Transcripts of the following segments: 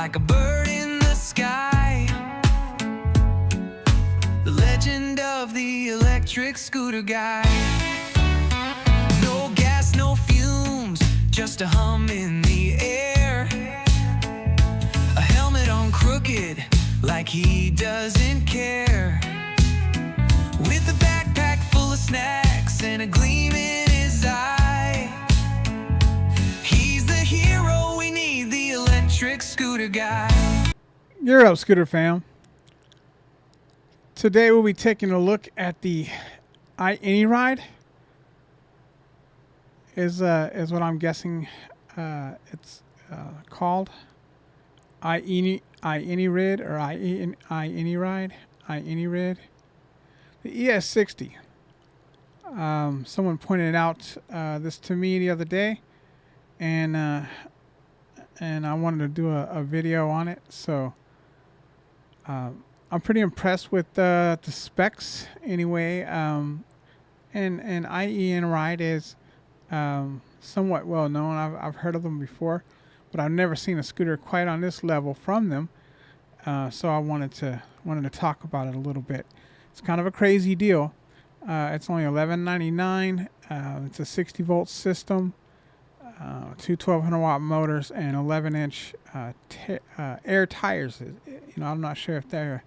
like a bird in the sky. The legend of the electric scooter guy. No gas, no fumes, just a hum in the air. A helmet on crooked, like he doesn't care. With a backpack full of snacks and a gleam in his eye. He's the hero we need, the electric scooter guy. You're up, Scooter fam. Today we'll be taking a look at the iEnyrid. Is what I'm guessing it's called. iEnyrid or iEnyrid. The ES60. Someone pointed out this to me the other day, and I wanted to do a video on it. So I'm pretty impressed with the specs anyway. And iEnyrid is somewhat well known. I've heard of them before, but I've never seen a scooter quite on this level from them. So I wanted to talk about it a little bit. It's kind of a crazy deal. It's only $11.99. It's a 60-volt system, two 1200-watt motors, and 11-inch air tires. I'm not sure if they're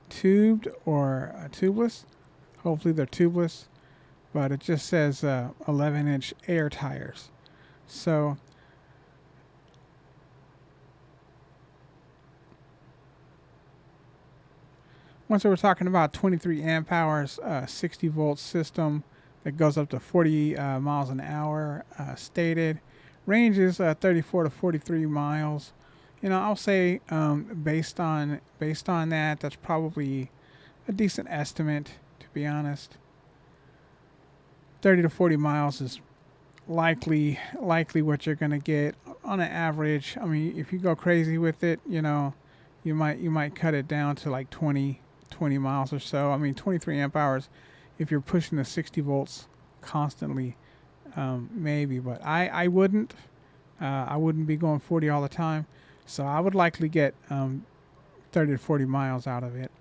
tubed or tubeless. Hopefully they're tubeless, but it just says 11-inch air tires. So once we're talking about 23 amp hours, 60 volt system that goes up to 40 miles an hour stated. Range is 34 to 43 miles. I'll say based on that, that's probably a decent estimate, to be honest. 30 to 40 miles is likely what you're gonna get on an average. I mean, if you go crazy with it, you might cut it down to like 20 miles or so. I mean, 23 amp hours if you're pushing the 60 volts constantly, maybe, but I wouldn't be going 40 all the time, so I would likely get 30 to 40 miles out of it.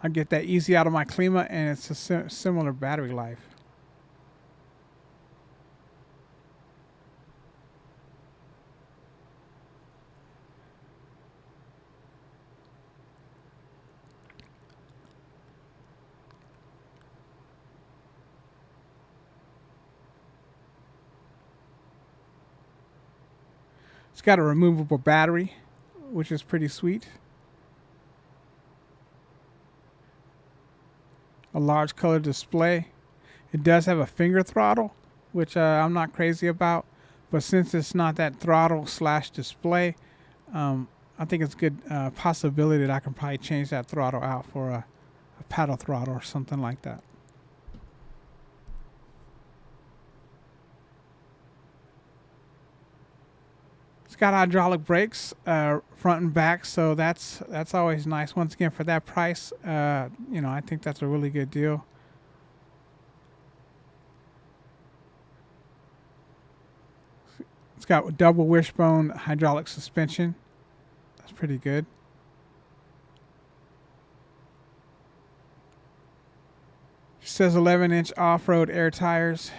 I get that easy out of my Klima, and it's a similar battery life. It's got a removable battery, which is pretty sweet. A large color display. It does have a finger throttle, which I'm not crazy about, but since it's not that throttle / display, I think it's a good possibility that I can probably change that throttle out for a paddle throttle or something like that. It's got hydraulic brakes, front and back, so that's always nice. Once again, for that price, I think that's a really good deal. It's got double wishbone hydraulic suspension. That's pretty good. It says 11-inch off-road air tires.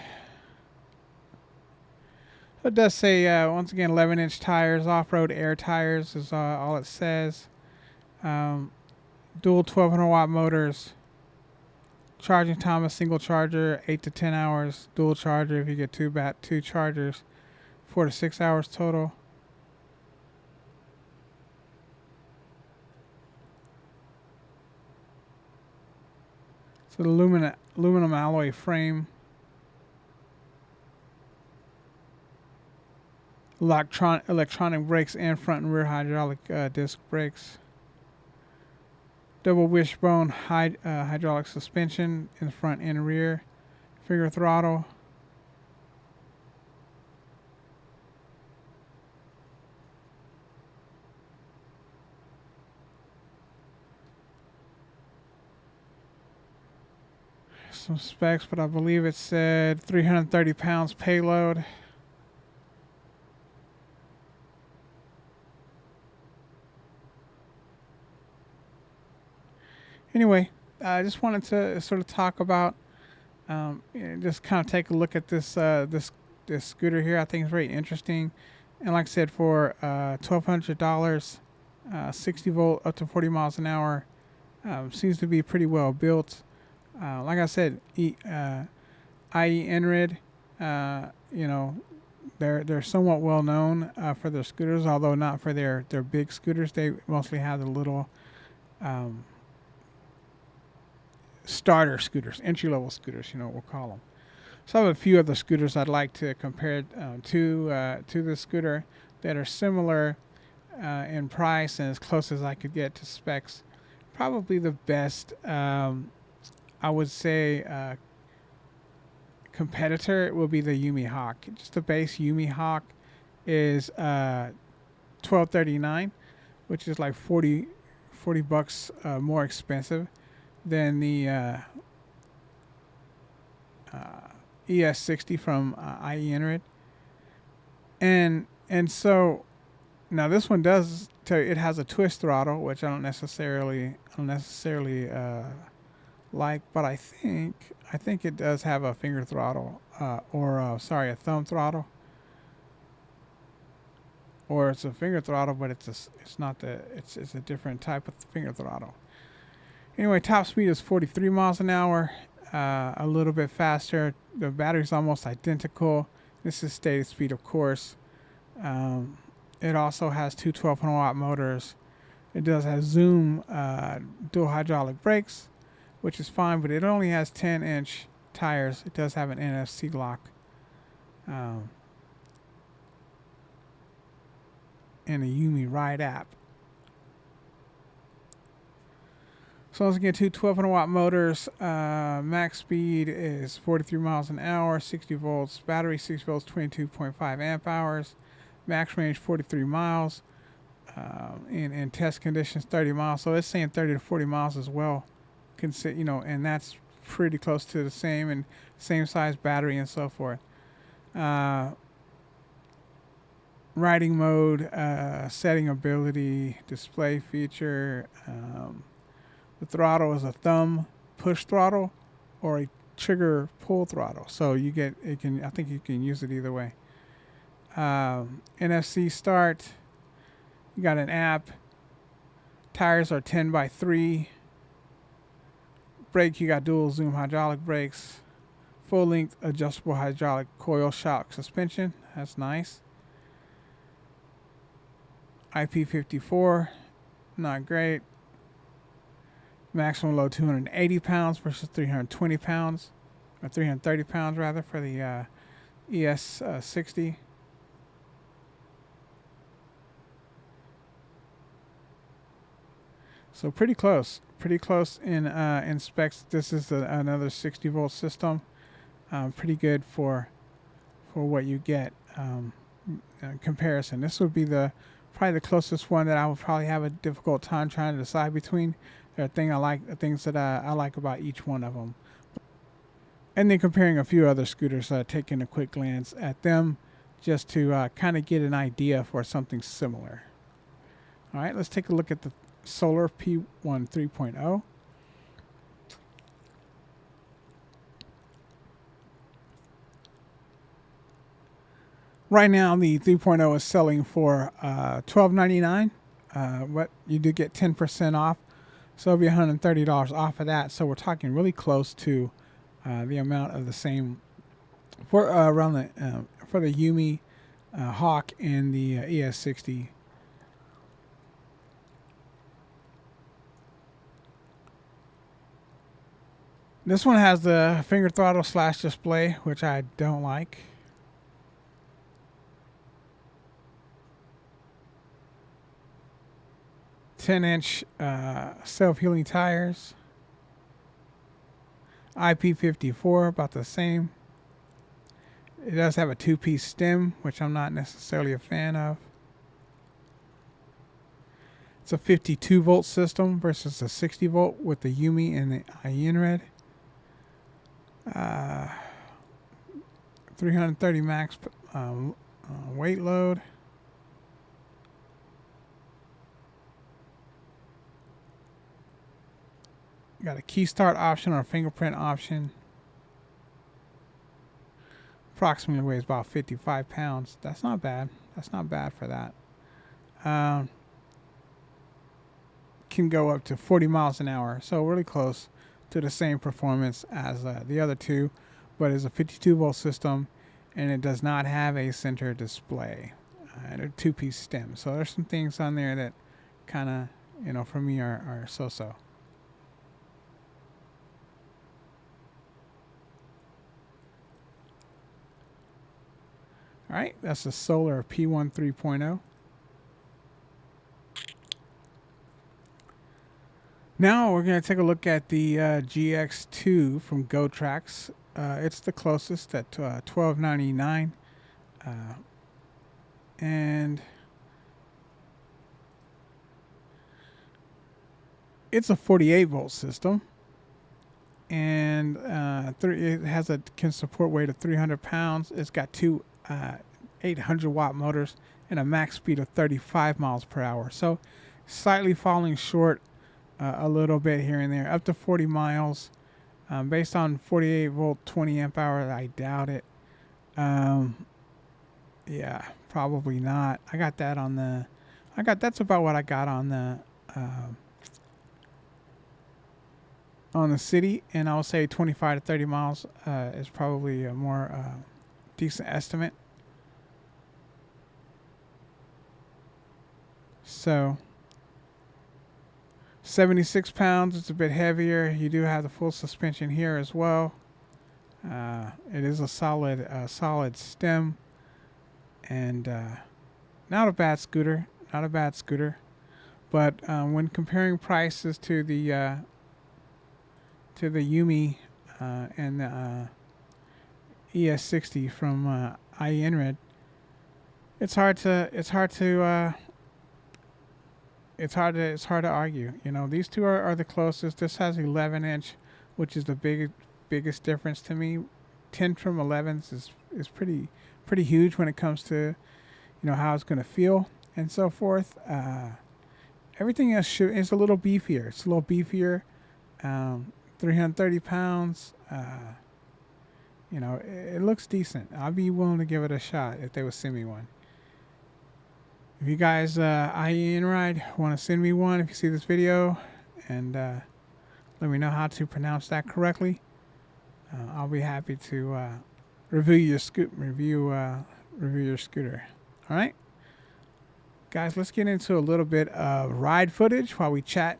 It does say, once again, 11-inch tires, off-road air tires is all it says. Dual 1200-watt motors. Charging time, a single charger, 8 to 10 hours. Dual charger if you get two chargers, 4 to 6 hours total. It's an aluminum alloy frame. Electronic brakes and front and rear hydraulic disc brakes. Double wishbone hydraulic suspension in the front and rear. Finger throttle. Some specs, but I believe it said 330 pounds payload. Anyway, I just wanted to sort of talk about, just kind of take a look at this scooter here. I think it's very interesting, and like I said, for $1,200, 60 volt up to 40 miles an hour, seems to be pretty well built. Like I said, iEnyrid, you know, they're somewhat well known for their scooters, although not for their big scooters. They mostly have the little um, starter scooters, entry level scooters, we'll call them. So I have a few other scooters I'd like to compare to this scooter that are similar in price and as close as I could get to specs. Probably the best, I would say, competitor will be the Yumi Hawk. Just the base Yumi Hawk is $12.39, which is like 40 bucks more expensive than the ES60 from iEnyrid. And so now this one does tell you it has a twist throttle, which I don't necessarily like, but I think it does have a finger throttle, or a thumb throttle, or it's a finger throttle, but it's a different type of finger throttle. Anyway, top speed is 43 miles an hour, a little bit faster. The battery's almost identical. This is stated speed, of course. It also has two 1200 watt motors. It does have Zoom dual hydraulic brakes, which is fine, but it only has 10-inch tires. It does have an NFC lock. And a Yumi Ride app. So let's get two 1200 watt motors. Max speed is 43 miles an hour, 60 volts. Battery 60 volts, 22.5 amp hours. Max range 43 miles. In test conditions 30 miles. So it's saying 30 to 40 miles as well. And that's pretty close to the same and same size battery and so forth. Riding mode, setting ability, display feature. The throttle is a thumb push throttle or a trigger pull throttle. So I think you can use it either way. NFC start. You got an app. Tires are 10x3. Brake, you got dual zoom hydraulic brakes. Full length adjustable hydraulic coil shock suspension. That's nice. IP54, not great. Maximum load 280 pounds versus 320 pounds, or 330 pounds rather, for the ES60. So pretty close in specs. This is another 60 volt system. Pretty good for what you get. In comparison, this would be probably the closest one that I would probably have a difficult time trying to decide between. There are things that I like about each one of them. And then comparing a few other scooters, taking a quick glance at them just to kind of get an idea for something similar. All right, let's take a look at the Solar P1 3.0. Right now, the 3.0 is selling for $12.99. But you do get 10% off. So it'll be $130 off of that. So we're talking really close to the amount of the same for for the Yumi Hawk and the ES60. This one has the finger throttle / display, which I don't like. $10-inch self-healing tires. IP54, about the same. It does have a 2-piece stem, which I'm not necessarily a fan of. It's a 52 volt system versus a 60 volt with the Yumi and the iEnyrid. 330 max weight load. got a key start option or a fingerprint option. Approximately weighs about 55 pounds. That's not bad. That's not bad for that. Can go up to 40 miles an hour, so really close to the same performance as the other two, but it's a 52 volt system, and it does not have a center display and a two-piece stem. So there's some things on there that kind of, for me are so-so. All right, that's a Solar P1 3.0. Now we're going to take a look at the GX2 from GoTrax. It's the closest at $12.99, and it's a 48 volt system, and it can support weight of 300 pounds. It's got two 800 watt motors and a max speed of 35 miles per hour. So slightly falling short a little bit here and there, up to 40 miles. Based on 48 volt 20 amp hour, I doubt it. Yeah, probably not. That's about what I got on the city, and I would say 25 to 30 miles is probably a more decent estimate. So 76 pounds, it's a bit heavier. You do have the full suspension here as well. It is a solid stem, and not a bad scooter. But when comparing prices to the Yumi and the ES60 from iEnyrid, it's hard to argue. These two are the closest. This has 11-inch, which is the biggest difference to me. 10 from 11s is pretty huge when it comes to how it's going to feel and so forth. Everything else is a little beefier. 330 pounds. It looks decent. I'd be willing to give it a shot if they would send me one. If you guys iEnyrid want to send me one, if you see this video, and let me know how to pronounce that correctly, I'll be happy to review your scooter. All right, guys, let's get into a little bit of ride footage while we chat.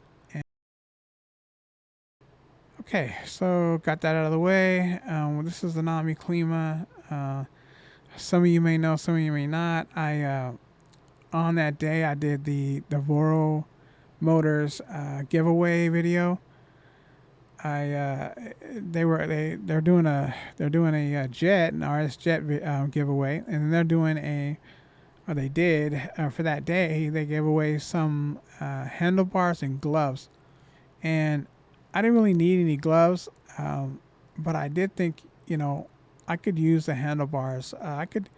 Okay, so got that out of the way. This is the Nami Klima. Some of you may know, some of you may not. On that day, I did the Voro Motors giveaway video. They're doing a jet, an RS jet giveaway, and they did for that day. They gave away some handlebars and gloves, and I didn't really need any gloves, but I did think I could use the handlebars. I could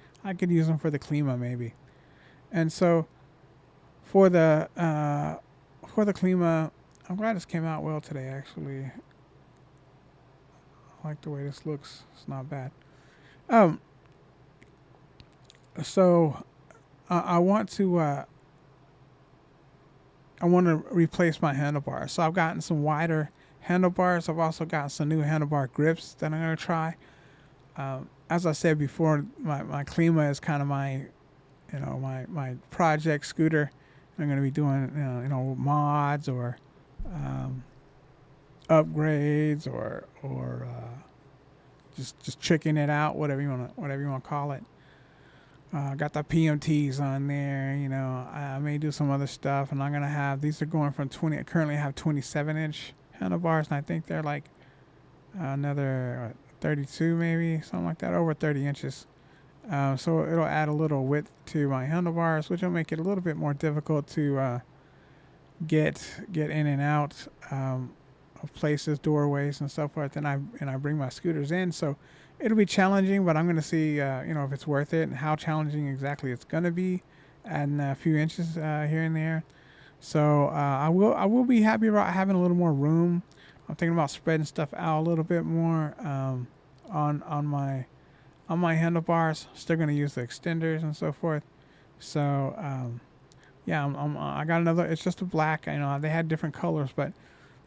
use them for the Klima maybe. And so for the Klima, I'm glad this came out well today, actually. I like the way this looks. It's not bad. So I want to replace my handlebars. So I've gotten some wider handlebars. I've also got some new handlebar grips that I'm going to try. As I said before, my Klima is kind of my project scooter. I'm going to be doing mods or upgrades or just checking it out, whatever you want to call it. Got the PMTs on there. I may do some other stuff, and I'm gonna have these are going from 20. I currently have 27-inch handlebars, and I think they're like another 32, maybe something like that, over 30 inches. So it'll add a little width to my handlebars, which will make it a little bit more difficult to get in and out of places, doorways, and so forth. And I bring my scooters in, so it'll be challenging. But I'm going to see if it's worth it and how challenging exactly it's going to be, adding a few inches here and there. So I will be happy about having a little more room I'm thinking about spreading stuff out a little bit more on my handlebars. Still gonna use the extenders and so forth. So yeah, I got another. It's just a black. I know they had different colors, but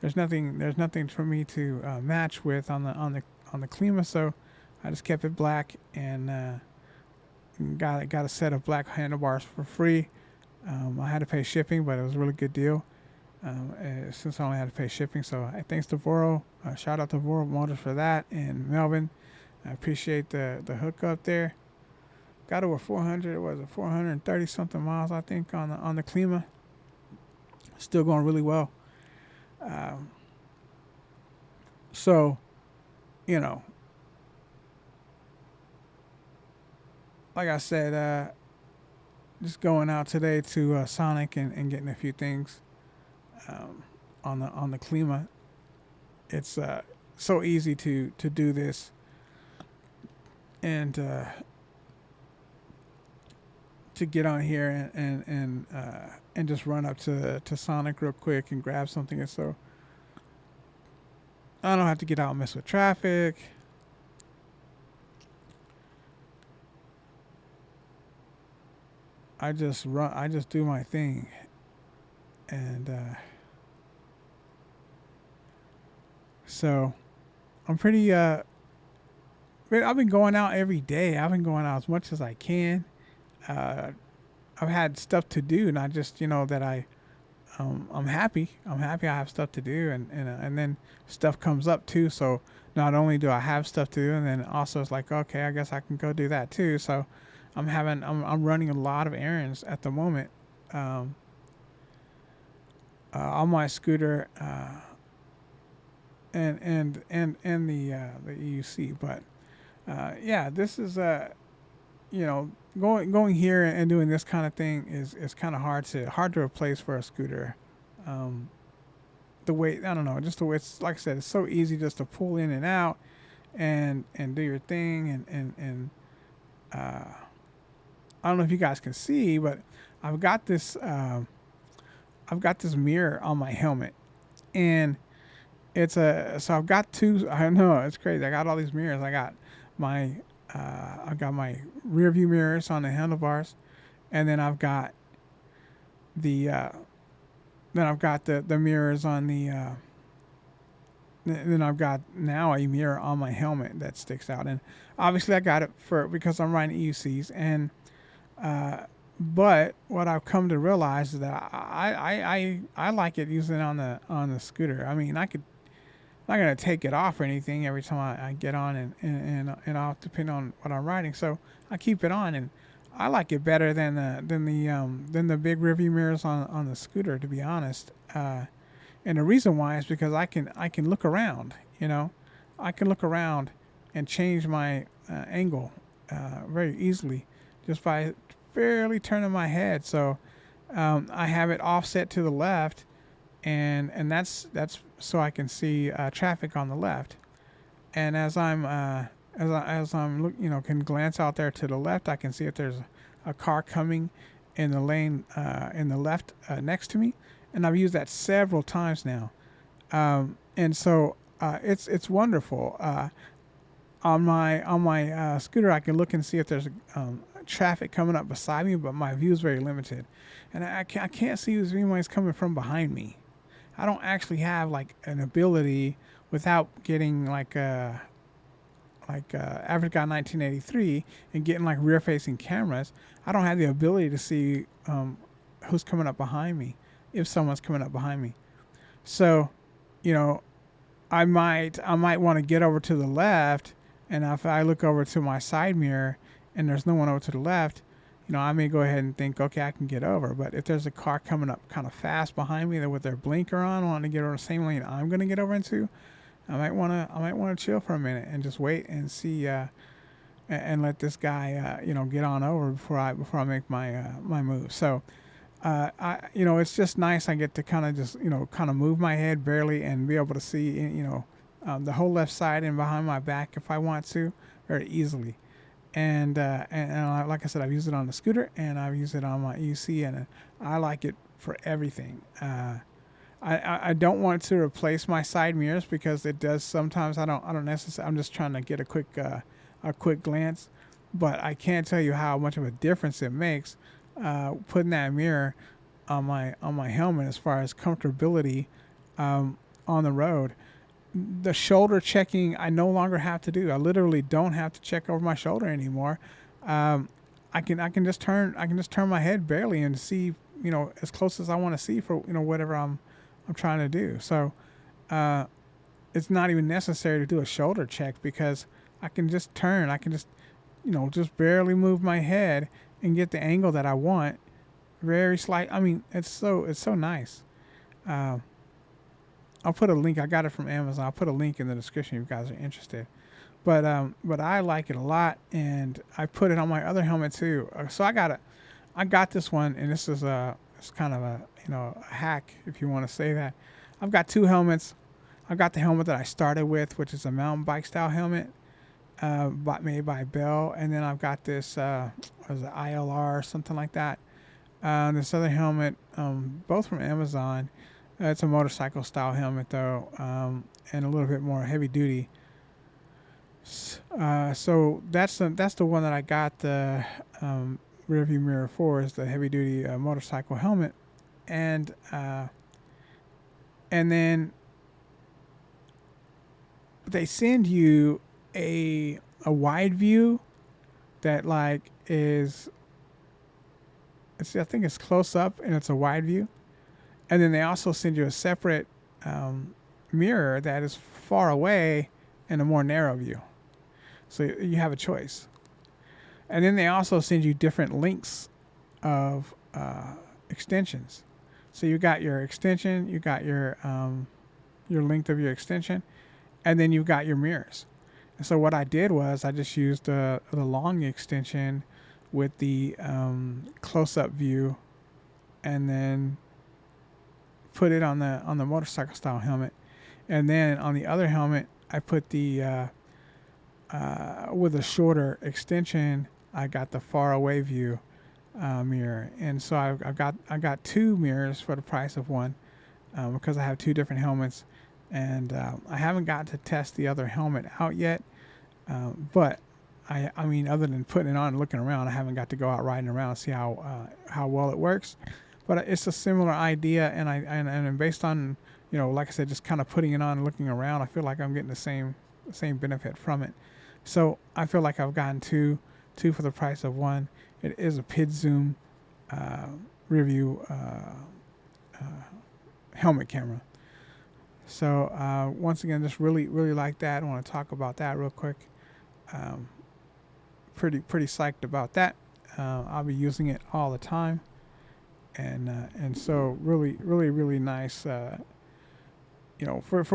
there's nothing for me to match with on the Klima. So I just kept it black and got a set of black handlebars for free. I had to pay shipping, but it was a really good deal. Since I only had to pay shipping, so thanks to Voro. Shout out to Voro Motors for that, and Melvin. I appreciate the hookup there. Got over 400. It was 430 something miles, I think, on the Klima. Still going really well. So, you know, like I said, just going out today to Sonic and getting a few things on the Klima. It's so easy to do this and to get on here and just run up to Sonic real quick and grab something. And so I don't have to get out and mess with traffic. I just do my thing, and so I'm pretty. I've been going out every day. I've been going out as much as I can. I've had stuff to do, not just that I'm happy. I'm happy I have stuff to do, and then stuff comes up too. So not only do I have stuff to do, and then also it's like, okay, I guess I can go do that too. So I'm running a lot of errands at the moment on my scooter and the EUC. But yeah, this is going here and doing this kind of thing is kind of hard to replace for a scooter. The way, I don't know, just the way it's, like I said, it's so easy just to pull in and out and do your thing and I don't know if you guys can see, but I've got this mirror on my helmet, and so I've got two. I know it's crazy. I got all these mirrors. I've got my rear view mirrors on the handlebars, and then I've got the mirrors on the then I've got now a mirror on my helmet that sticks out, and obviously I got it because I'm riding EUCs, and but what I've come to realize is that I like it using it on the scooter. I mean, I'm not gonna take it off or anything every time I get on and off, depending on what I'm riding. So I keep it on, and I like it better than the big rearview mirrors on the scooter, to be honest. And the reason why is because I can look around. I can look around and change my angle very easily just by barely turning my head. So I have it offset to the left, and that's so I can see traffic on the left. And as I'm can glance out there to the left, I can see if there's a car coming in the lane in the left next to me, and I've used that several times now. And so it's wonderful. On my scooter, I can look and see if there's traffic coming up beside me, but my view is very limited, and I can't see if anybody's coming from behind me. I don't actually have like an ability without getting like Average Guy 1983 and getting like rear facing cameras. I don't have the ability to see who's coming up behind me, if someone's coming up behind me. So, I might want to get over to the left, and if I look over to my side mirror and there's no one over to the left, I may go ahead and think, okay, I can get over. But if there's a car coming up kind of fast behind me with their blinker on, wanting to get over the same lane I'm going to get over into, I might want to chill for a minute and just wait and see and let this guy get on over before I make my move. So it's just nice. I get to kind of just kind of move my head barely and be able to see the whole left side and behind my back if I want to, very easily. And like I said, I've used it on the scooter and I've used it on my EC, and I like it for everything. I don't want to replace my side mirrors because it does sometimes. I don't necessarily. I'm just trying to get a quick glance, but I can't tell you how much of a difference it makes putting that mirror on my helmet as far as comfortability on the road. The shoulder checking I no longer have to do. I literally don't have to check over my shoulder anymore. Um, I can just turn my head barely and see as close as I want to see for whatever I'm trying to do. So uh, it's not even necessary to do a shoulder check because I can just turn. I can just just barely move my head and get the angle that I want. Very slight. I mean, it's so nice. Uh, I'll put a link. I got it from Amazon. I'll put a link in the description if you guys are interested. But I like it a lot, and I put it on my other helmet too. So I got this one, and this is it's kind of a a hack if you want to say that. I've got two helmets. I've got the helmet that I started with, which is a mountain bike style helmet, made by Bell, and then I've got this was it ILR or something like that. This other helmet, both from Amazon. It's a motorcycle style helmet though, and a little bit more heavy duty. So that's the one that I got the rear view mirror for is the heavy duty motorcycle helmet, and then they send you a wide view that like is I think it's close up and it's a wide view, and then they also send you a separate mirror that is far away and a more narrow view. So you have a choice. And then they also send you different lengths of extensions. So you got your extension, you got your length of your extension, and then you got your mirrors. And so what I did was I just used the long extension with the close-up view, and then put it on the motorcycle style helmet. And then on the other helmet, I put the with a shorter extension, I got the far away view mirror, and so I got two mirrors for the price of one because I have two different helmets, and I haven't got to test the other helmet out yet. But I mean, other than putting it on and looking around, I haven't got to go out riding around and see how well it works. But it's a similar idea, and based on like I said, just kind of putting it on and looking around, I feel like I'm getting the same benefit from it. So I feel like I've gotten two for the price of one. It is a PID zoom rear view helmet camera. So once again, just really like that. I want to talk about that real quick. Pretty psyched about that. I'll be using it all the time, and so really nice. For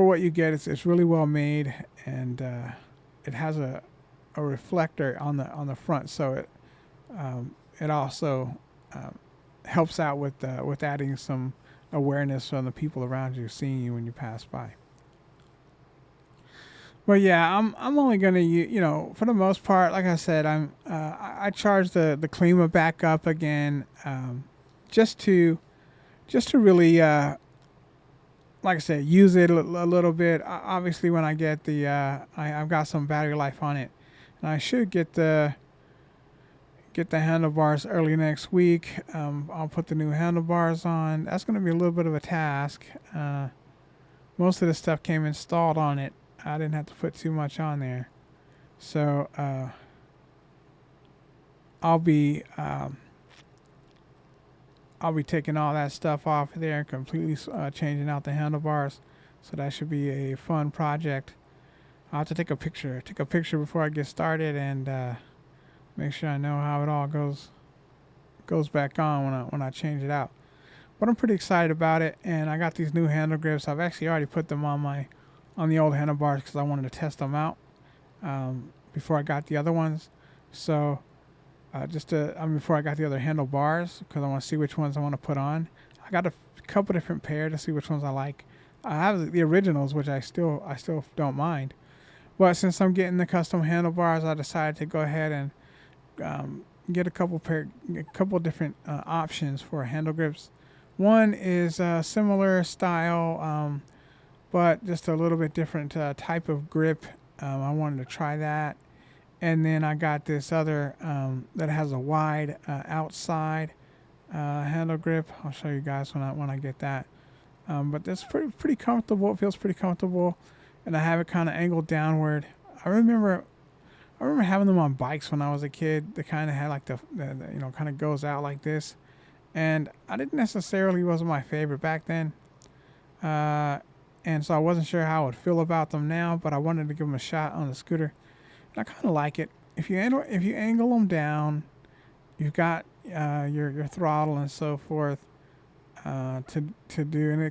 what you get, it's really well made, and it has a reflector on the front, so it also helps out with adding some awareness on the people around you seeing you when you pass by. But yeah, I'm only gonna for the most part, like I said, I charge the Klima back up again, just to really like I said, use it a little bit. Obviously, when I get I've got some battery life on it, and I should get the handlebars early next week. I'll put the new handlebars on. That's going to be a little bit of a task. Most of the stuff came installed on it. I didn't have to put too much on there, so I'll be taking all that stuff off of there, completely changing out the handlebars. So that should be a fun project. I'll have to take a picture before I get started, and make sure I know how it all goes back on when I change it out. But I'm pretty excited about it, and I got these new handle grips. I've actually already put them on the old handlebars because I wanted to test them out before I got the other ones. So before I got the other handlebars, because I want to see which ones I want to put on. I got a couple different pair to see which ones I like. I have the originals, which I still don't mind. But since I'm getting the custom handlebars, I decided to go ahead and get a couple different options for handle grips One is a similar style, but just a little bit different type of grip. I wanted to try that. And then I got this other that has a wide outside handle grip. I'll show you guys when I get that. But that's pretty comfortable. It feels pretty comfortable, and I have it kind of angled downward. I remember having them on bikes when I was a kid. They kind of had like the kind of goes out like this, and I didn't necessarily wasn't my favorite back then. And so I wasn't sure how I would feel about them now, but I wanted to give them a shot on the scooter. And I kind of like it. If you angle them down, you've got your throttle and so forth to do, and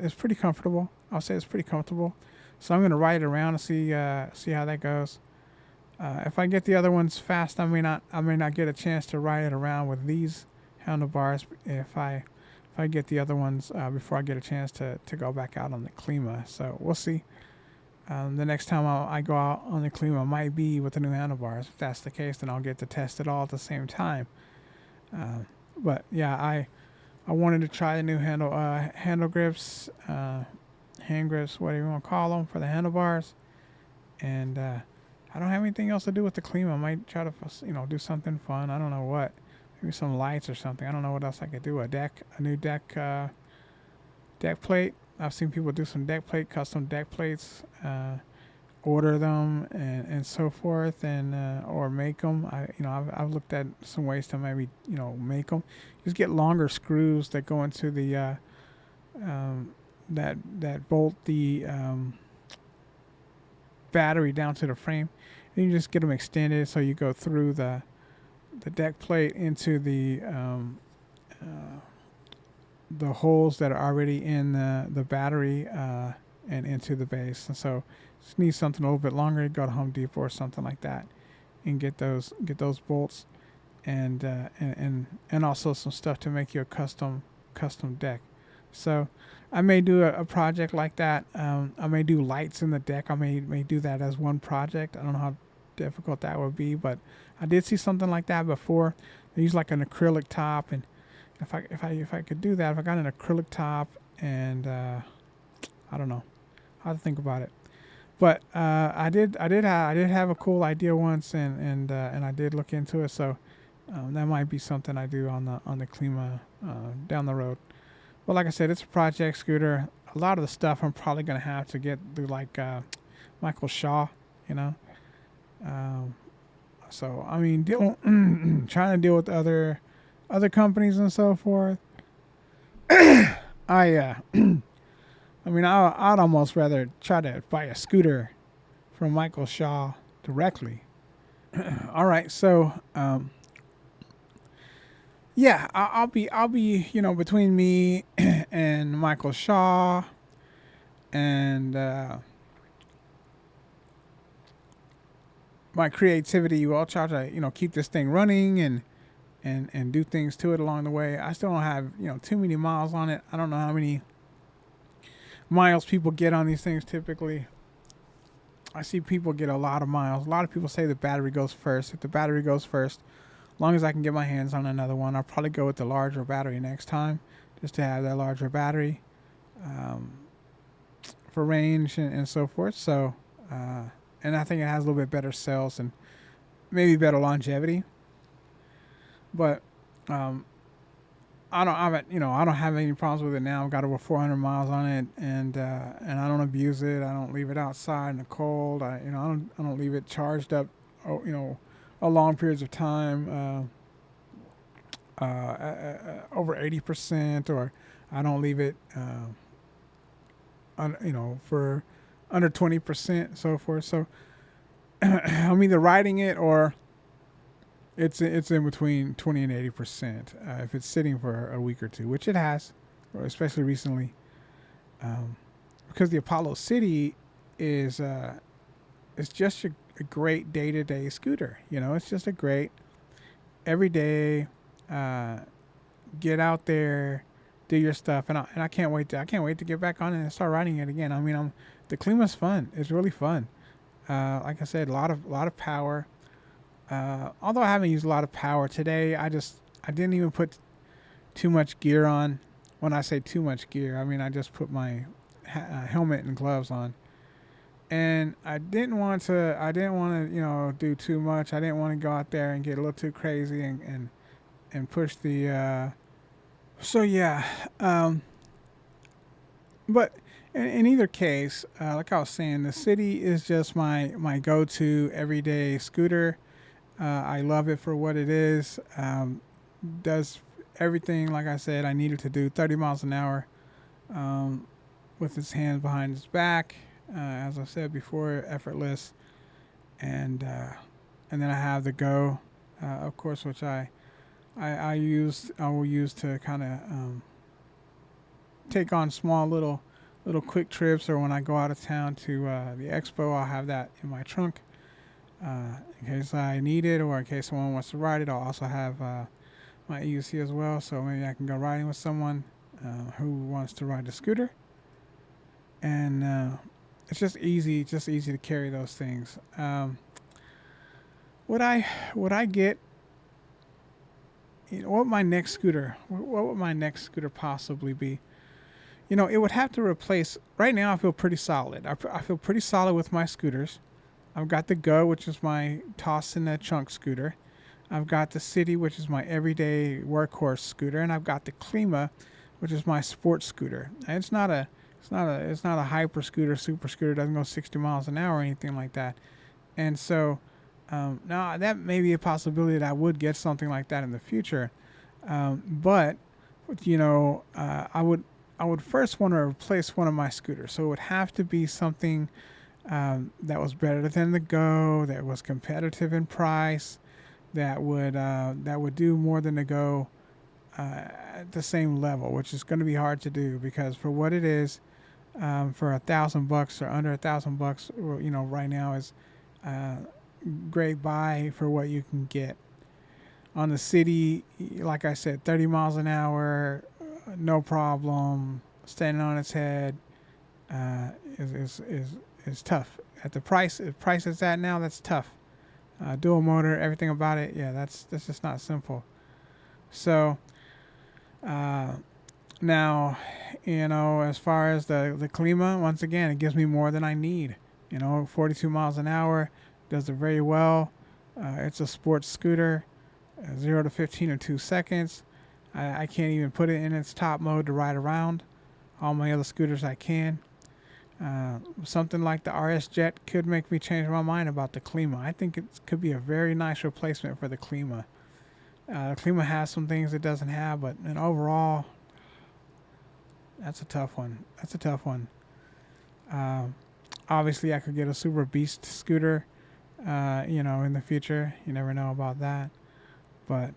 it's pretty comfortable. I'll say it's pretty comfortable. So I'm gonna ride it around and see how that goes. If I get the other ones fast, I may not get a chance to ride it around with these handlebars. If I get the other ones before I get a chance to go back out on the Klima. So we'll see. The next time I go out on the Klima might be with the new handlebars. If that's the case, then I'll get to test it all at the same time. But yeah, I wanted to try the new handle grips, hand grips, whatever you want to call them, for the handlebars. And I don't have anything else to do with the Klima. I might try to do something fun. I don't know what. Maybe some lights or something. I don't know what else I could do. A new deck plate. I've seen people do some custom deck plates, order them and so forth, and or make them. I've looked at some ways to maybe make them. Just get longer screws that go into the that bolt the battery down to the frame, and you just get them extended so you go through the deck plate into the holes that are already in the battery and into the base. And so just need something a little bit longer. Go to Home Depot or something like that and get those bolts and also some stuff to make you a custom deck. So I may do a project like that. I may do lights in the deck. I may do that as one project. I don't know how difficult that would be, but I did see something like that before. They use like an acrylic top, and if I could do that, if I got an acrylic top, and I don't know how to think about it, but I did have a cool idea once, and I did look into it. So that might be something I do on the Klima down the road. But like I said, it's a project scooter. A lot of the stuff I'm probably gonna have to get through like Michael Shaw, So I mean, trying to deal with other companies and so forth. I'd almost rather try to buy a scooter from Michael Shaw directly. All right, so yeah, I'll be between me and Michael Shaw and my creativity. I'll try to keep this thing running and do things to it along the way. I still don't have too many miles on it. I don't know how many miles people get on these things typically. I see people get a lot of miles. A lot of people say the battery goes first. If the battery goes first, as long as I can get my hands on another one, I'll probably go with the larger battery next time, just to have that larger battery for range and so forth. So, and I think it has a little bit better cells and maybe better longevity. But I don't have any problems with it now. I've got over 400 miles on it, and I don't abuse it. I don't leave it outside in the cold. I don't leave it charged up, a long periods of time, over 80%, or I don't leave it, for under 20%, so forth. So I'm either riding it or it's in between 20 and 80%. If it's sitting for a week or two, which it has, especially recently, because the Apollo City is just a great day-to-day scooter. It's just a great everyday get out there, do your stuff, and I can't wait to get back on it and start riding it again. I mean, the Klima's fun. It's really fun. Like I said, a lot of power. Although I haven't used a lot of power today, I didn't even put too much gear on When I say too much gear, I mean I just put my helmet and gloves on. And I didn't want to, do too much. I didn't want to go out there and get a little too crazy and push the, so yeah. But in either case, like I was saying, the City is just my go-to everyday scooter. I love it for what it is. Does everything, like I said, I needed to do, 30 miles an hour, with its hands behind its back. As I said before, effortless. And then I have the Go, of course, which I will use to kind of take on small little quick trips, or when I go out of town to the expo, I'll have that in my trunk in case I need it, or in case someone wants to ride it. I'll also have my EUC as well, so maybe I can go riding with someone who wants to ride the scooter. And it's just easy to carry those things. Would I get, what would my next scooter possibly be? It would have to replace, right now I feel pretty solid. I feel pretty solid with my scooters. I've got the Go, which is my toss in the trunk scooter. I've got the City, which is my everyday workhorse scooter, and I've got the Klima, which is my sports scooter. And it's not a hyper scooter, super scooter. It doesn't go 60 miles an hour or anything like that. And so now that may be a possibility that I would get something like that in the future. But I would first want to replace one of my scooters. So it would have to be something that was better than the Go, that was competitive in price, that would do more than the Go at the same level, which is going to be hard to do, because for what it is, for $1,000 or under $1,000, right now is great buy for what you can get. On the City, like I said, 30 miles an hour, no problem. Standing on its head is tough. At the price it's at now, that's tough. Dual motor, everything about it, yeah, that's just not simple. So now, as far as the Klima, once again, it gives me more than I need. 42 miles an hour, does it very well. It's a sports scooter, 0 to 15 in 2 seconds. I can't even put it in its top mode to ride around. All my other scooters I can. Something like the RS Jet could make me change my mind about the Klima. I think it could be a very nice replacement for the Klima. The Klima has some things it doesn't have, but overall, that's a tough one. Obviously, I could get a Super Beast scooter, in the future. You never know about that. But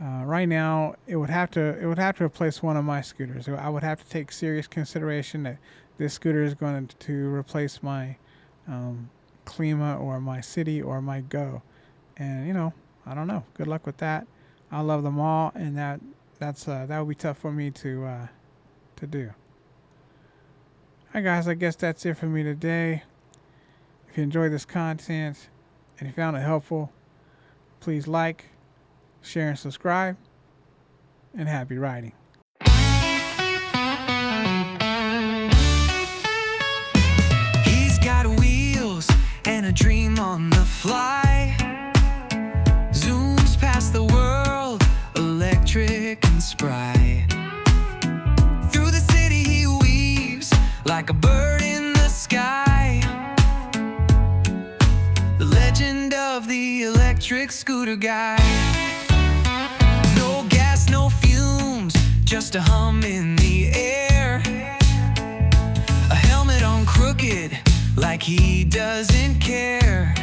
right now, it would have to replace one of my scooters. I would have to take serious consideration that this scooter is going to replace my Klima or my City or my Go. And I don't know. Good luck with that. I love them all, and that would be tough for me to do. Alright guys, I guess that's it for me today. If you enjoyed this content and you found it helpful, please like, share, and subscribe, and happy riding. He's got wheels and a dream on the fly. Zooms past the world, electric and spry. Through the city he weaves like a bird in the sky. The legend of the electric scooter guy. No gas, no fumes, just a hum in the air. A helmet on crooked, like he doesn't care.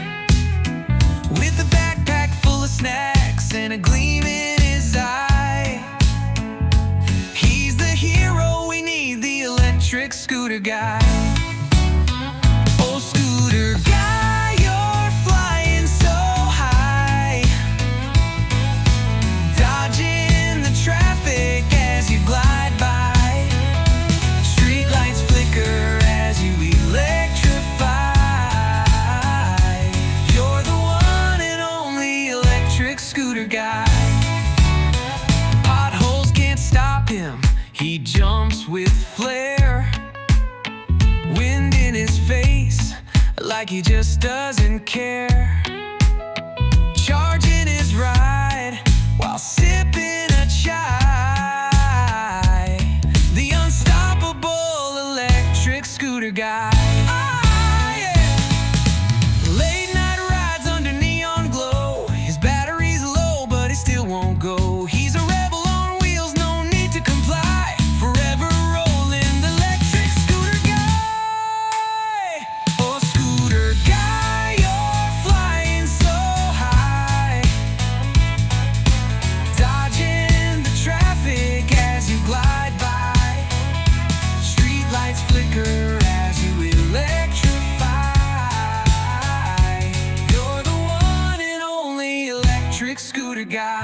With a backpack full of snacks and a gleam in his eye. He's the hero we need, the electric scooter guy. Oh, scooter guy, you're flying so high, dodging the traffic as you glide by. Street lights flicker as you electrify. You're the one and only electric scooter guy. Potholes can't stop him, he like he just doesn't care. Charging his ride while sipping a chai. The unstoppable electric scooter guy. Ah, yeah. Late night rides under neon glow. His battery's low, but it still won't go. He's a rebel on wheels, no need to comply. Forever rolling, the electric scooter guy. Oh, scooter guy, you're flying so high, dodging the traffic as you glide by. Street lights flicker as you electrify. You're the one and only electric scooter guy.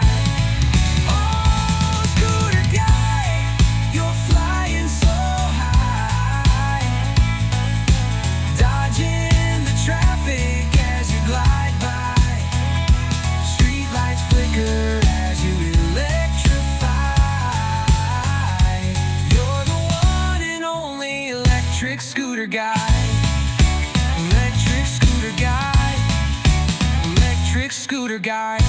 Oh, scooter guy, you're flying so high, dodging the traffic as you glide by. Street lights flicker as you electrify. You're the one and only electric scooter guy. Electric scooter guy. Electric scooter guy.